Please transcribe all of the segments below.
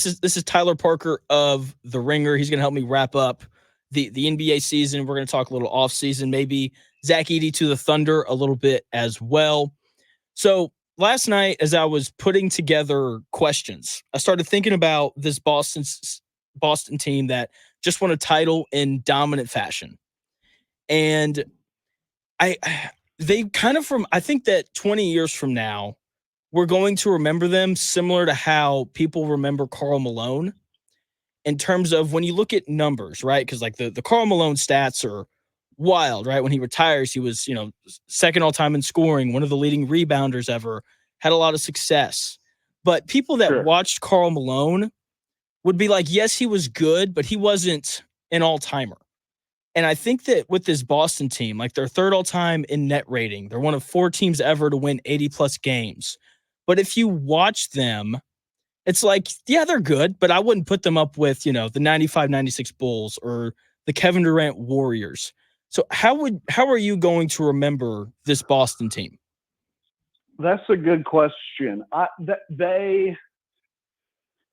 This is Tyler Parker of The Ringer. He's going to help me wrap up the NBA season. We're going to talk a little off season, maybe Zach Edey to the Thunder a little bit as well. So last night, as I was putting together questions, I started thinking about this Boston team that just won a title in dominant fashion, and I they kind of I think that 20 years from now, we're going to remember them similar to how people remember Karl Malone in terms of when you look at numbers, right? Because like the Karl Malone stats are wild, right? When he retires, he was, second all time in scoring, one of the leading rebounders ever, had a lot of success. But people that watched Karl Malone would be like, yes, he was good, but he wasn't an all timer. And I think that with this Boston team, like they're third all time in net rating. They're one of 4 teams ever to win 80 plus games. But if you watch them, it's like, yeah, they're good, but I wouldn't put them up with, the 95-96 Bulls or the Kevin Durant Warriors. So how are you going to remember this Boston team? That's a good question.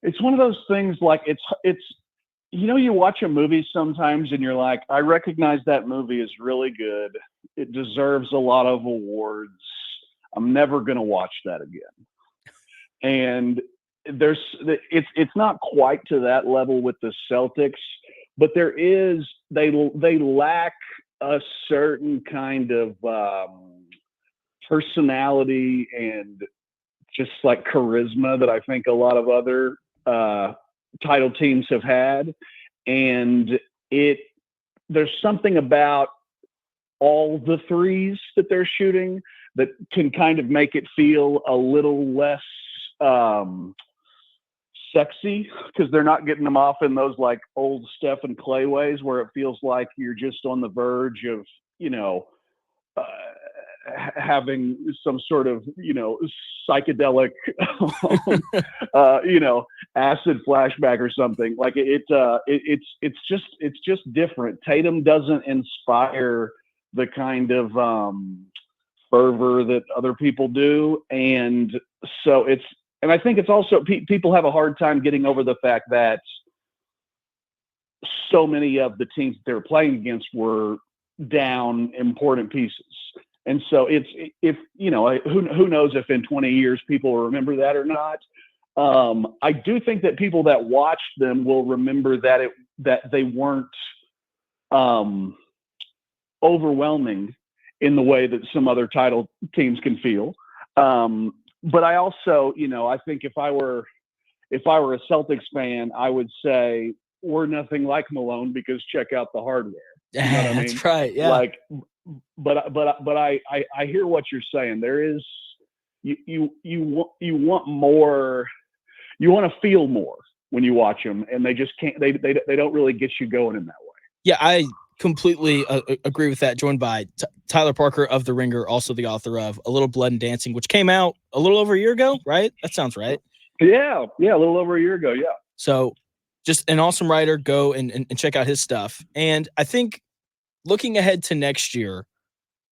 It's one of those things like it's you watch a movie sometimes and you're like, I recognize that movie is really good. It deserves a lot of awards. I'm never going to watch that again. And it's not quite to that level with the Celtics, but they lack a certain kind of personality and just like charisma that I think a lot of other title teams have had. And there's something about all the threes that they're shooting that can kind of make it feel a little less sexy, because they're not getting them off in those like old Steph and Clay ways where it feels like you're just on the verge of, having some sort of, psychedelic, acid flashback or something. Like it's just different. Tatum doesn't inspire the kind of fervor that other people do. And so and I think it's also people have a hard time getting over the fact that so many of the teams that they were playing against were down important pieces. And so who knows if in 20 years people will remember that or not. I do think that people that watched them will remember that they weren't overwhelming in the way that some other title teams can feel. But I also, I think if I were a Celtics fan, I would say we're nothing like Malone because check out the hardware. You know what I mean? That's right. Yeah. Like, but I hear what you're saying. There is you want more. You want to feel more when you watch them, and they just can't. They don't really get you going in that way. Yeah, I completely agree with that. Joined by Tyler Parker of The Ringer, also the author of A Little Blood and Dancing, which came out a little over a year ago, right? That sounds right. Yeah, a little over a year ago, yeah. So just an awesome writer. Go and check out his stuff. And I think looking ahead to next year,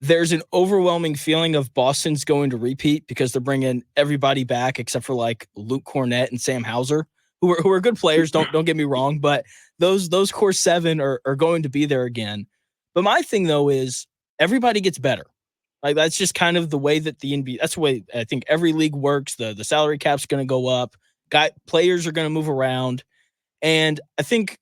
there's an overwhelming feeling of Boston's going to repeat because they're bringing everybody back except for like Luke Cornett and Sam Hauser, who are good players. Don't get me wrong, but those core 7 are going to be there again. But my thing though is everybody gets better. Like that's just kind of the way that the NBA. That's the way I think every league works. The salary cap's going to go up. Players are going to move around, and I think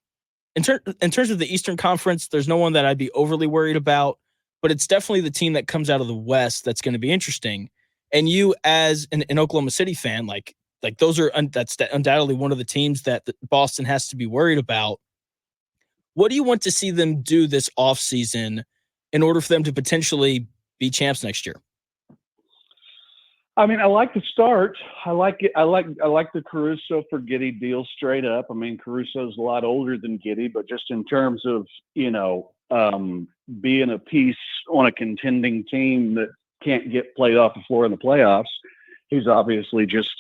in terms of the Eastern Conference, there's no one that I'd be overly worried about. But it's definitely the team that comes out of the West that's going to be interesting. And you, as an Oklahoma City fan, like those are that's undoubtedly one of the teams that Boston has to be worried about. What do you want to see them do this offseason in order for them to potentially be champs next year? I mean, I like the start. I like it. I like the Caruso for Giddey deal straight up. I mean, Caruso's a lot older than Giddey, but just in terms of being a piece on a contending team that can't get played off the floor in the playoffs, he's obviously just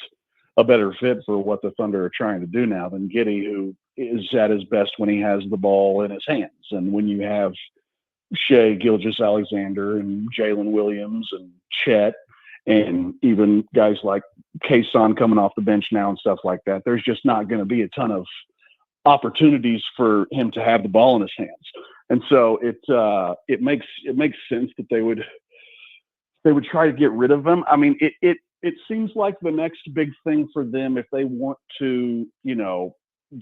a better fit for what the Thunder are trying to do now than Giddey, who is at his best when he has the ball in his hands. And when you have Shea Gilgeous-Alexander and Jalen Williams and Chet and even guys like Kason coming off the bench now and stuff like that. There's just not going to be a ton of opportunities for him to have the ball in his hands. And so it makes sense that they would try to get rid of him. I mean, it seems like the next big thing for them, if they want to,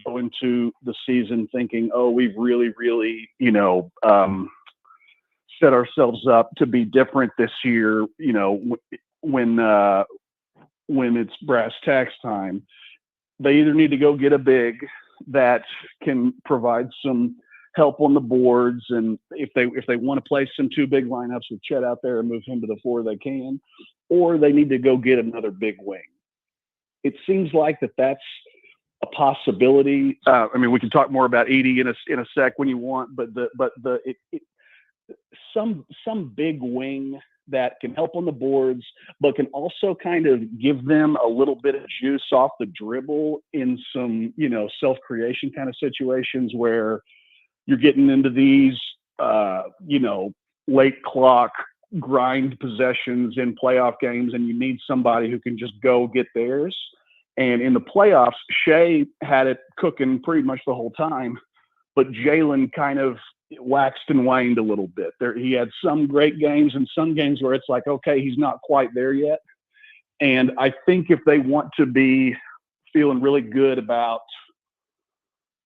go into the season thinking, oh, we've really, set ourselves up to be different this year, when it's brass tacks time, they either need to go get a big that can provide some help on the boards, and if they want to play some two big lineups with Chet out there and move him to the four, they can, or they need to go get another big wing. It seems like that's a possibility. I mean, we can talk more about Edey in a sec when you want, but some big wing that can help on the boards, but can also kind of give them a little bit of juice off the dribble in some, self-creation kind of situations where you're getting into these, late clock grind possessions in playoff games, and you need somebody who can just go get theirs. And in the playoffs, Shea had it cooking pretty much the whole time, but Jalen kind of waxed and waned a little bit. He had some great games and some games where it's like, okay, he's not quite there yet. And I think if they want to be feeling really good about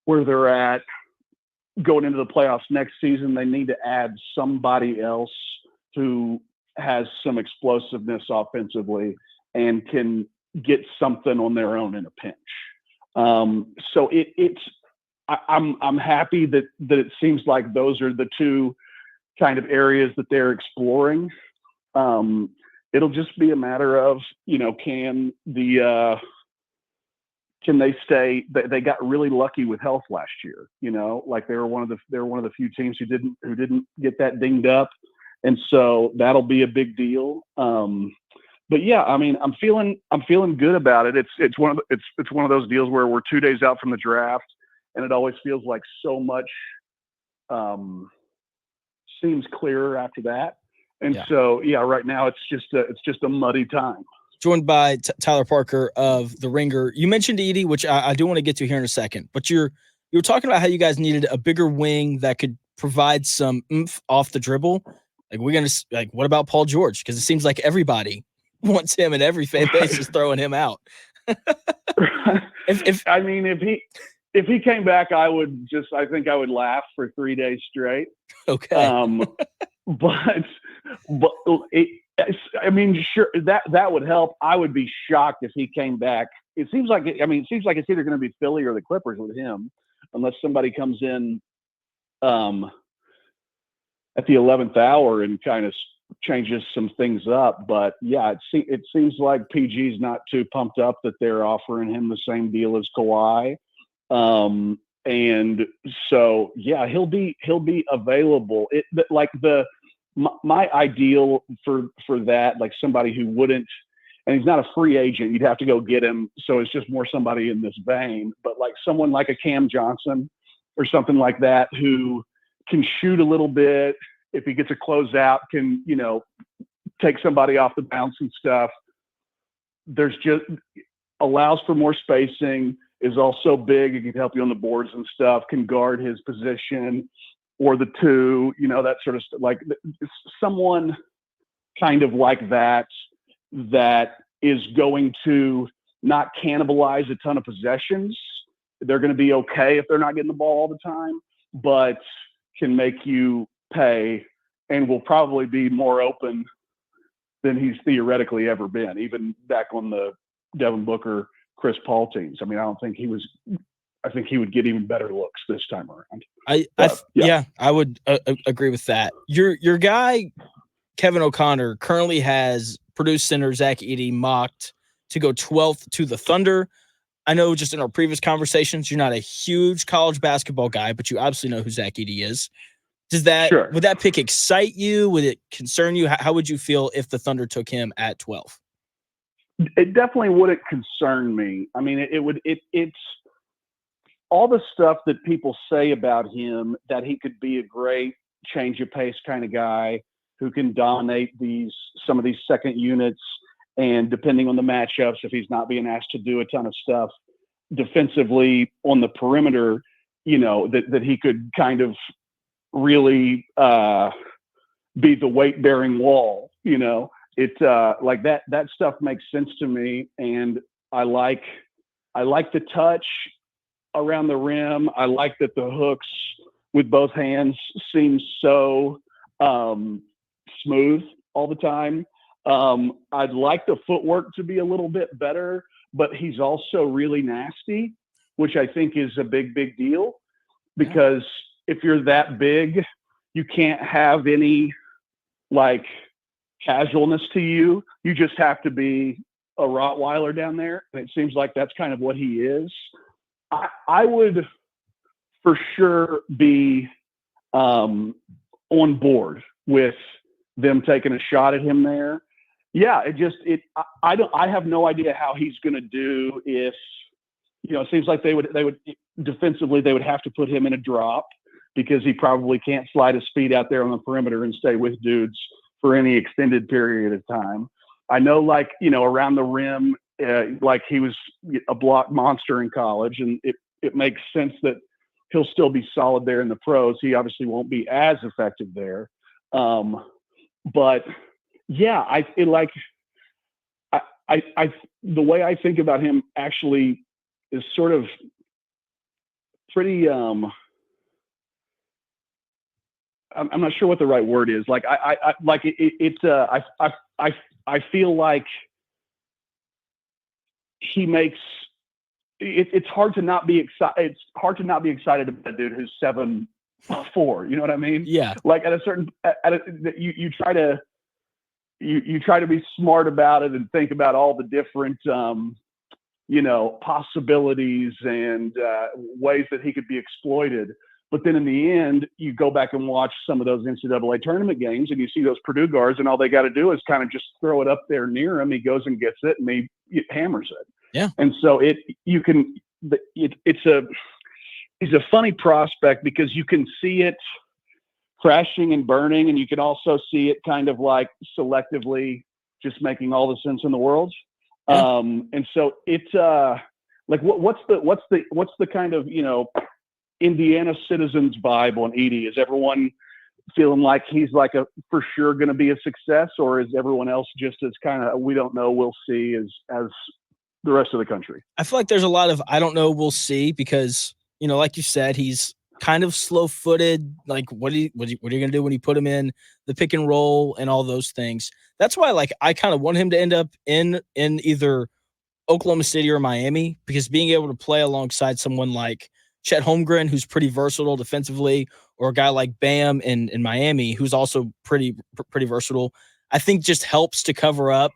where they're at going into the playoffs next season, they need to add somebody else who has some explosiveness offensively and can get something on their own in a pinch. So I'm happy that it seems like those are the two kind of areas that they're exploring. It'll just be a matter of, can they stay? They got really lucky with health last year. Like they were one of the few teams who didn't get that dinged up, and so that'll be a big deal. But yeah, I mean, I'm feeling good about it. It's one of those deals where we're 2 days out from the draft, and it always feels like so much seems clearer after that. And so, yeah, right now it's just a muddy time. Joined by Tyler Parker of The Ringer. You mentioned Edey, which I do want to get to here in a second, but you were talking about how you guys needed a bigger wing that could provide some oomph off the dribble. What about Paul George? Because it seems like everybody wants him, and every fan base is throwing him out. If he came back, I think I would laugh for 3 days straight. Okay. Sure, that would help. I would be shocked if he came back. It seems like it's either going to be Philly or the Clippers with him, unless somebody comes in at the 11th hour and kind of changes some things up. But yeah, it seems like PG's not too pumped up that they're offering him the same deal as Kawhi. And so, yeah, he'll be available. My ideal for that, like somebody who wouldn't, and he's not a free agent, you'd have to go get him. So it's just more somebody in this vein, but like someone like a Cam Johnson or something like that, who can shoot a little bit. If he gets a closeout, can, take somebody off the bounce and stuff. There's just allows for more spacing, is also big. It can help you on the boards and stuff, can guard his position or the two, that sort of stuff. Like someone kind of like that is going to not cannibalize a ton of possessions. They're going to be okay if they're not getting the ball all the time, but can make you pay and will probably be more open than he's theoretically ever been, even back on the Devin Booker, Chris Paul teams. I mean, I think he would get even better looks this time around. I would agree with that. Your guy, Kevin O'Connor, currently has Purdue center Zach Edey mocked to go 12th to the Thunder. I know just in our previous conversations, you're not a huge college basketball guy, but you absolutely know who Zach Edey is. Would that pick excite you? Would it concern you? How would you feel if the Thunder took him at 12? It definitely wouldn't concern me. I mean, it's all the stuff that people say about him, that he could be a great change of pace kind of guy who can dominate some of these second units And depending on the matchups, if he's not being asked to do a ton of stuff defensively on the perimeter, that he could kind of really be the weight-bearing wall. It's like that stuff makes sense to me, and I like the touch around the rim. I like that the hooks with both hands seem so smooth all the time. I'd like the footwork to be a little bit better, but he's also really nasty, which I think is a big deal, because if you're that big, you can't have any like casualness to you. You just have to be a Rottweiler down there. And it seems like that's kind of what he is. I would for sure be on board with them taking a shot at him there. Yeah, I have no idea how he's going to do if, it seems like they would defensively, they would have to put him in a drop, because he probably can't slide his feet out there on the perimeter and stay with dudes for any extended period of time. I know, around the rim, like he was a block monster in college, and it makes sense that he'll still be solid there in the pros. He obviously won't be as effective there. But yeah, the way I think about him actually is sort of pretty, I'm not sure what the right word is. Like I feel like he makes it's hard to not be excited. It's hard to not be excited about a dude who's 7'4". You know what I mean? Yeah. Like you try to be smart about it and think about all the different possibilities and ways that he could be exploited. But then in the end, you go back and watch some of those NCAA tournament games, and you see those Purdue guards, and all they got to do is kind of just throw it up there near him. He goes and gets it, and he hammers it. Yeah. And so he's a funny prospect, because you can see it crashing and burning, and you can also see it kind of like selectively just making all the sense in the world. Yeah. And so it's like what's the kind of Indiana citizens vibe on Edey? Is everyone feeling like he's like for sure going to be a success, or is everyone else just as kind of we don't know, we'll see as the rest of the country? I feel like there's a lot of I don't know, we'll see, because like you said, he's kind of slow-footed. Like what are you going to do when you put him in the pick and roll and all those things? That's why I kind of want him to end up in either Oklahoma City or Miami, because being able to play alongside someone like Chet Holmgren, who's pretty versatile defensively, or a guy like Bam in Miami, who's also pretty versatile, I think just helps to cover up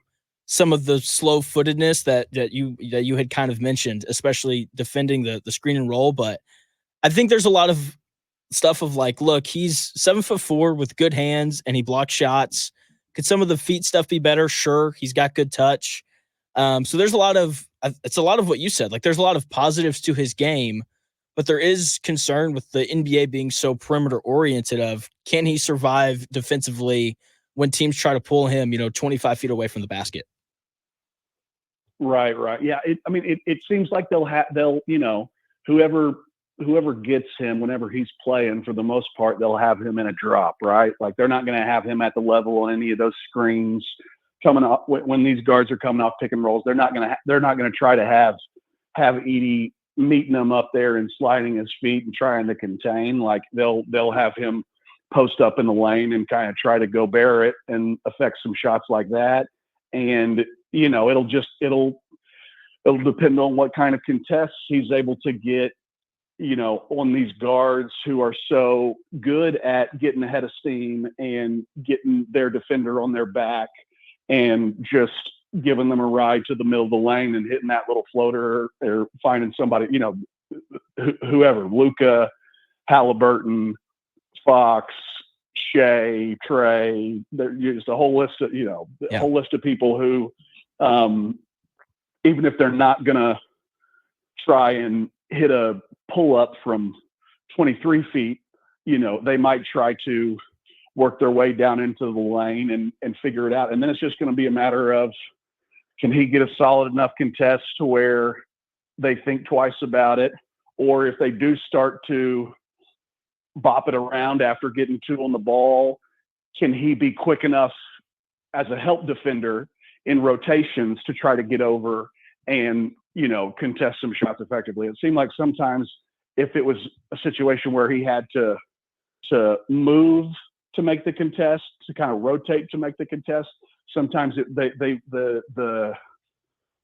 some of the slow-footedness that you had kind of mentioned, especially defending the screen and roll. But I think there's a lot of stuff of like, look, he's 7'4" with good hands and he blocks shots. Could some of the feet stuff be better? Sure. He's got good touch. So there's it's a lot of what you said. Like there's a lot of positives to his game, but there is concern with the NBA being so perimeter oriented of, can he survive defensively when teams try to pull him, 25 feet away from the basket? Right. Yeah. It seems like they'll whoever gets him whenever he's playing, for the most part, they'll have him in a drop, right? Like they're not going to have him at the level on any of those screens coming up when these guards are coming off pick and rolls. They're not going to try to have Edey meeting him up there and sliding his feet and trying to contain. Like they'll have him post up in the lane and kind of try to go bear it and affect some shots like that. And it'll depend on what kind of contests he's able to get, on these guards who are so good at getting ahead of steam and getting their defender on their back and just giving them a ride to the middle of the lane and hitting that little floater, or finding somebody, whoever, Luka, Halliburton, Fox, Shea, Trey. There's just a whole list of, whole list of people who, even if they're not going to try and hit a pull up from 23 feet, they might try to work their way down into the lane and figure it out. And then it's just going to be a matter of, Can he get a solid enough contest to where they think twice about it? Or if they do start to bop it around after getting two on the ball, can he be quick enough as a help defender in rotations to try to get over and, contest some shots effectively? It seemed like sometimes if it was a situation where he had to move to make the contest, to kind of rotate to make the contest, sometimes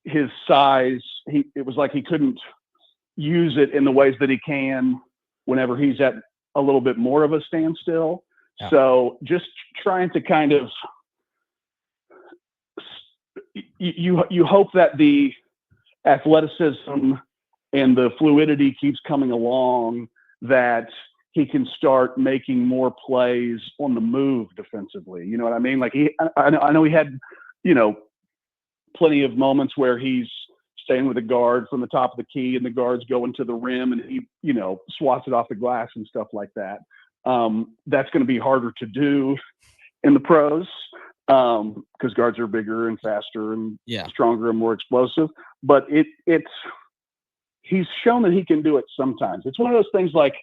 his size, it was like he couldn't use it in the ways that he can whenever he's at a little bit more of a standstill. Yeah. So just trying to kind of, you hope that the athleticism and the fluidity keeps coming along, that he can start making more plays on the move defensively. You know what I mean? Like I know he had, plenty of moments where he's staying with a guard from the top of the key and the guard's going to the rim and he, swats it off the glass and stuff like that. That's going to be harder to do in the pros because guards are bigger and faster and stronger and more explosive. But he's shown that he can do it sometimes. It's one of those things like,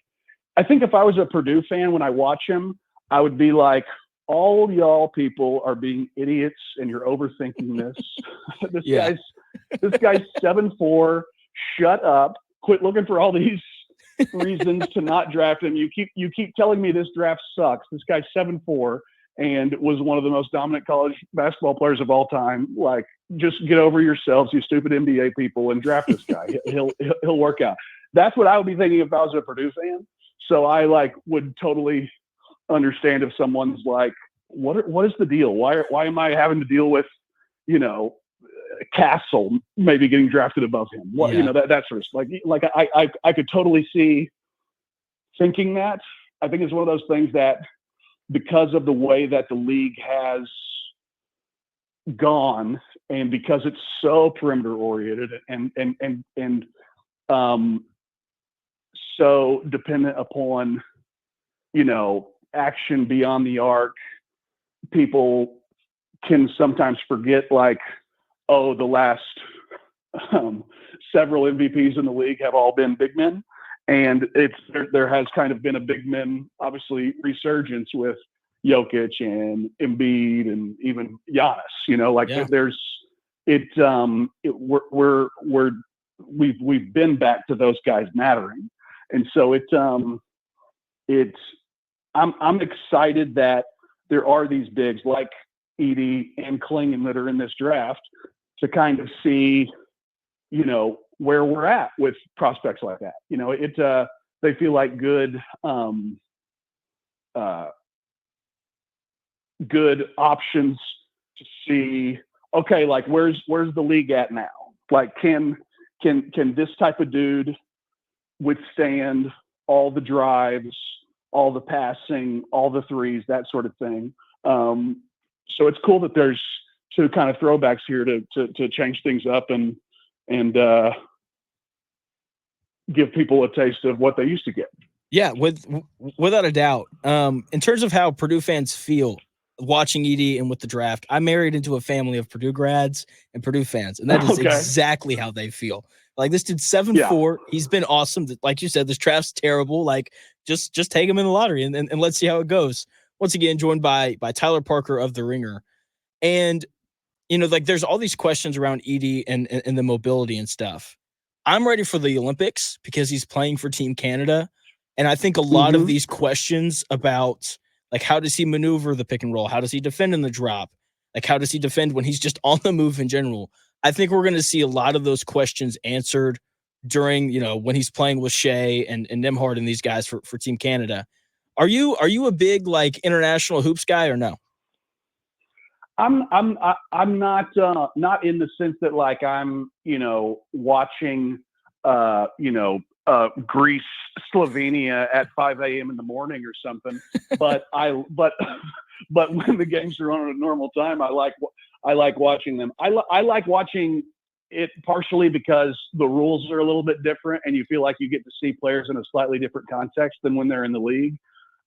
I think if I was a Purdue fan, when I watch him, I would be like, all y'all people are being idiots and you're overthinking this. This guy's 7'4". Shut up. Quit looking for all these reasons to not draft him. You keep telling me this draft sucks. This guy's 7'4" and was one of the most dominant college basketball players of all time. Like, just get over yourselves, you stupid NBA people, and draft this guy. He'll work out. That's what I would be thinking if I was a Purdue fan. So I would totally understand if someone's like, what is the deal? Why am I having to deal with, Castle maybe getting drafted above him? That sort of stuff. Like I could totally see thinking that. I think it's one of those things that, because of the way that the league has gone and because it's so perimeter oriented and so dependent upon, action beyond the arc, people can sometimes forget, the last several MVPs in the league have all been big men. And there has kind of been a big men, obviously, resurgence with Jokic and Embiid and even Giannis. We've been back to those guys mattering. And so I'm excited that there are these bigs like Edey and Klingon that are in this draft to kind of see, where we're at with prospects like that. They feel like good options to see, okay, like where's the league at now? Like, can this type of dude withstand all the drives, all the passing, all the threes, that sort of thing? So it's cool that there's two kind of throwbacks here to change things up and give people a taste of what they used to get. Yeah, without a doubt. In terms of how Purdue fans feel watching Edey and with the draft, I married into a family of Purdue grads and Purdue fans, and that is exactly how they feel. Like, this dude's 7'4". He's been awesome. Like you said, this draft's terrible. Like, just take him in the lottery and let's see how it goes. Once again, joined by Tyler Parker of The Ringer. And, there's all these questions around Edey and the mobility and stuff. I'm ready for the Olympics because he's playing for Team Canada. And I think a lot of these questions about, like, how does he maneuver the pick and roll? How does he defend in the drop? Like, how does he defend when he's just on the move in general? I think we're going to see a lot of those questions answered during, when he's playing with Shea and Nembhard and these guys for Team Canada. Are you a big, international hoops guy or no? I'm not in the sense that I'm, watching, Greece, Slovenia at 5 a.m. in the morning or something. But when the games are on at a normal time, I like watching them. I like watching it partially because the rules are a little bit different and you feel like you get to see players in a slightly different context than when they're in the league.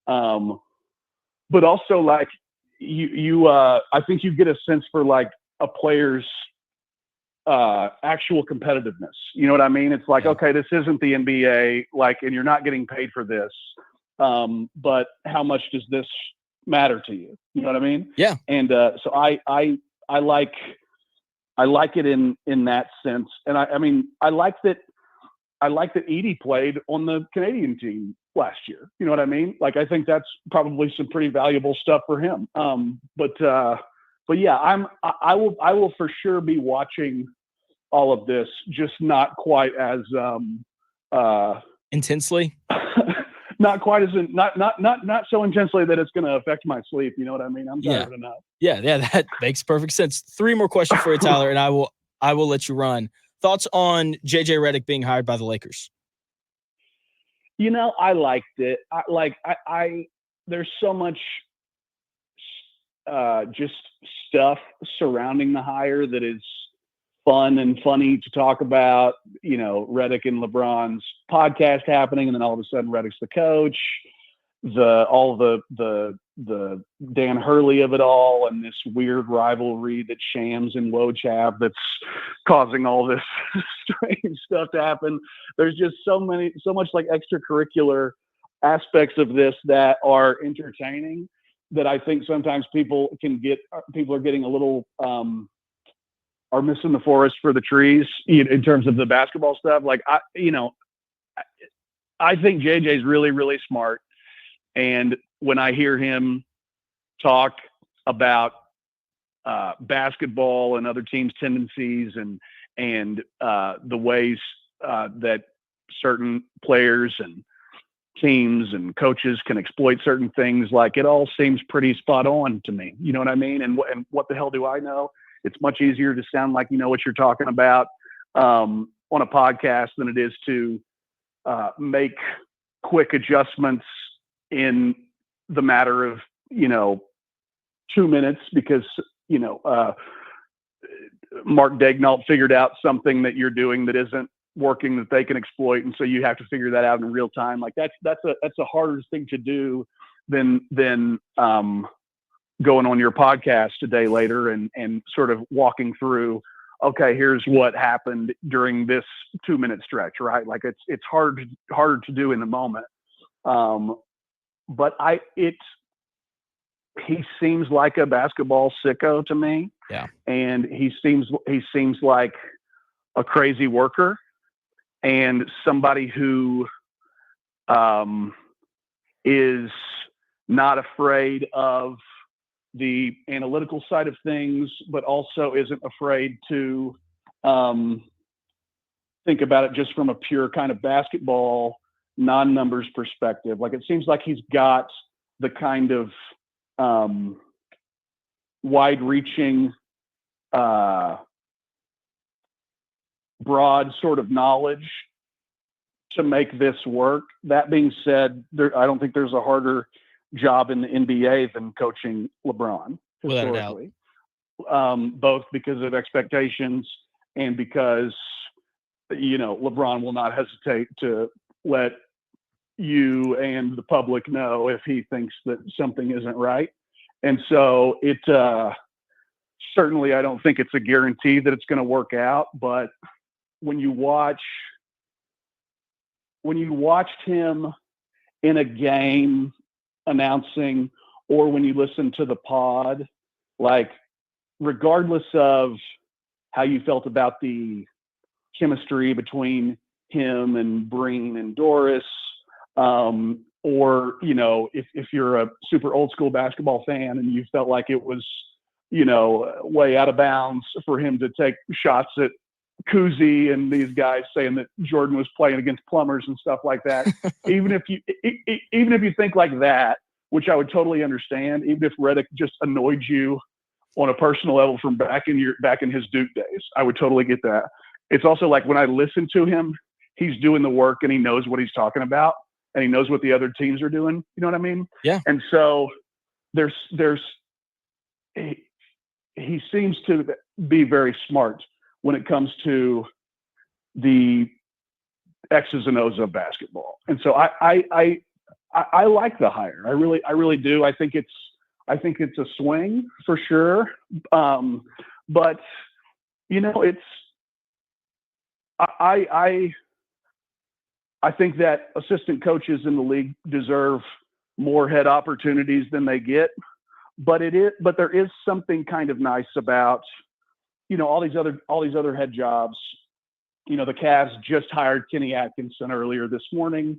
But also, I think you get a sense for a player's actual competitiveness. You know what I mean? It's like, Yeah. okay, this isn't the NBA, like, and you're not getting paid for this. But how much does this matter to you? You know what I mean? Yeah. And so I like it in that sense. And I mean, I like that Edey played on the Canadian team last year. You know what I mean? Like, I think that's probably some pretty valuable stuff for him. But yeah, I will for sure be watching all of this, just not quite as intensely. Not quite as not so intensely that it's going to affect my sleep. You know what I mean? I'm tired enough. Yeah, that makes perfect sense. 3 more questions for you, Tyler, and I will let you run. Thoughts on JJ Reddick being hired by the Lakers? You know, I liked it. There's so much just stuff surrounding the hire that is fun and funny to talk about. You know, Reddick and LeBron's podcast happening, and then all of a sudden Reddick's the coach. The Dan Hurley of it all, and this weird rivalry that Shams and Woj have that's causing all this strange stuff to happen. There's just so much like extracurricular aspects of this that are entertaining that I think sometimes people are getting a little are missing the forest for the trees in terms of the basketball stuff. Like, I think JJ's really, really smart. And when I hear him talk about basketball and other teams' tendencies and the ways that certain players and teams and coaches can exploit certain things, like, it all seems pretty spot on to me. You know what I mean? And what the hell do I know? It's much easier to sound like you know what you're talking about on a podcast than it is to make quick adjustments in the matter of 2 minutes because Mark Daignault figured out something that you're doing that isn't working that they can exploit, and so you have to figure that out in real time. Like, that's a harder thing to do than going on your podcast a day later and sort of walking through, okay, here's what happened during this 2-minute stretch, right? Like, it's harder to do in the moment. But he seems like a basketball sicko to me. Yeah. And he seems like a crazy worker and somebody who is not afraid of the analytical side of things, but also isn't afraid to think about it just from a pure kind of basketball non-numbers perspective. Like, it seems like he's got the kind of wide-reaching, broad sort of knowledge to make this work. That being said, I don't think there's a harder job in the NBA than coaching LeBron historically, both because of expectations and because LeBron will not hesitate to let you and the public know if he thinks that something isn't right. And so it certainly, I don't think it's a guarantee that it's going to work out, but when you watched him in a game announcing, or when you listen to the pod, like, regardless of how you felt about the chemistry between him and Breen and Doris, or if you're a super old school basketball fan and you felt like it was way out of bounds for him to take shots at Kuzi and these guys, saying that Jordan was playing against plumbers and stuff like that. even if you think like that, which I would totally understand, even if Reddick just annoyed you on a personal level from back in his Duke days, I would totally get that. It's also like, when I listen to him, he's doing the work and he knows what he's talking about and he knows what the other teams are doing. You know what I mean? Yeah. And so he seems to be very smart when it comes to the X's and O's of basketball. And so I like the hire. I really do. I think it's a swing for sure. But it's I think that assistant coaches in the league deserve more head opportunities than they get, but there is something kind of nice about, all these other head jobs. The Cavs just hired Kenny Atkinson earlier this morning.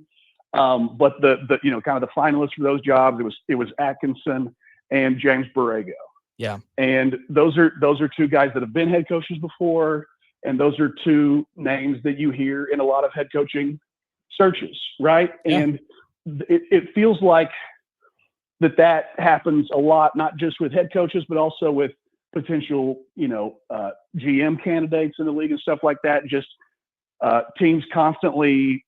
But the kind of the finalists for those jobs, it was Atkinson and James Borrego. Yeah. And those are two guys that have been head coaches before. And those are two names that you hear in a lot of head coaching searches, right? Yeah. And it feels like that happens a lot, not just with head coaches, but also with potential, GM candidates in the league and stuff like that. Just teams constantly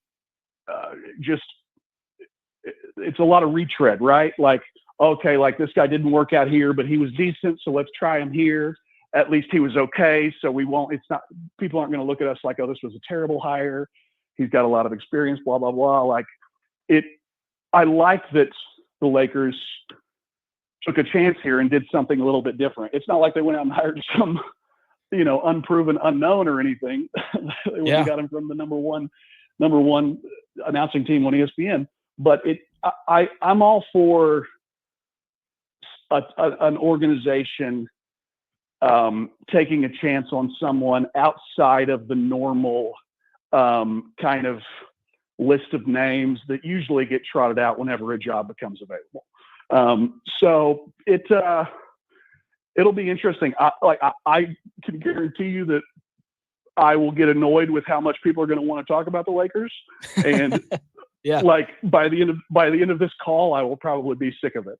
it's a lot of retread, right? Like, okay, like this guy didn't work out here, but he was decent, so let's try him here. At least he was okay, so people aren't going to look at us like, oh, this was a terrible hire. He's got a lot of experience, blah, blah, blah. I like that the Lakers took a chance here and did something a little bit different. It's not like they went out and hired some, unproven unknown or anything. They would have got him from the number one announcing team on ESPN. But I'm all for an organization taking a chance on someone outside of the normal kind of list of names that usually get trotted out whenever a job becomes available. So it'll be interesting. I can guarantee you that I will get annoyed with how much people are going to want to talk about the Lakers, and like by the end of this call, I will probably be sick of it.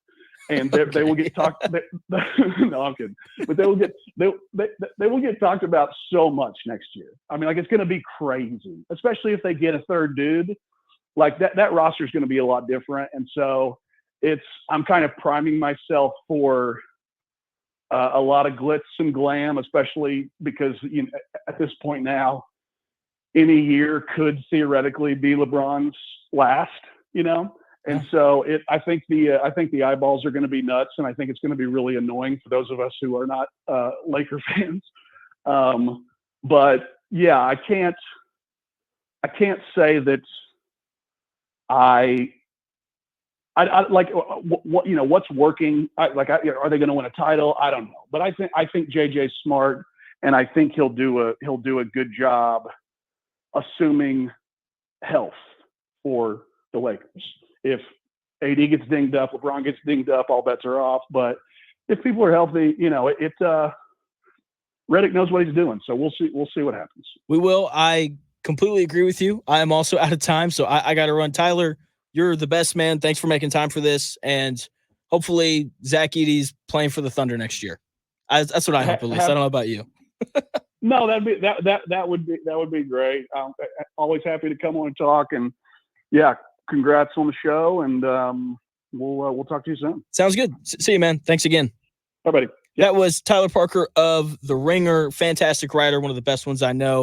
And they will get talked. No, I'm kidding. But they will get talked about so much next year. I mean, like, it's going to be crazy, especially if they get a third dude. Like that roster is going to be a lot different, and so I'm kind of priming myself for a lot of glitz and glam, especially because at this point now, any year could theoretically be LeBron's last. And so I think the eyeballs are going to be nuts, and I think it's going to be really annoying for those of us who are not Laker fans. But yeah, I can't say that I like what what's working. Are they going to win a title? I don't know, but I think JJ's smart, and I think he'll do a good job assuming health for the Lakers. If AD gets dinged up, LeBron gets dinged up, all bets are off. But if people are healthy, Reddick knows what he's doing. So we'll see what happens. We will. I completely agree with you. I am also out of time, so I got to run. Tyler, you're the best, man. Thanks for making time for this, and hopefully Zach Edey's playing for the Thunder next year. That's what I hope, at least. I don't know about you. No, that would be great. Always happy to come on and talk, and congrats on the show, and we'll talk to you soon. Sounds good. See you, man. Thanks again. Bye, buddy. That was Tyler Parker of The Ringer. Fantastic writer, one of the best ones I know.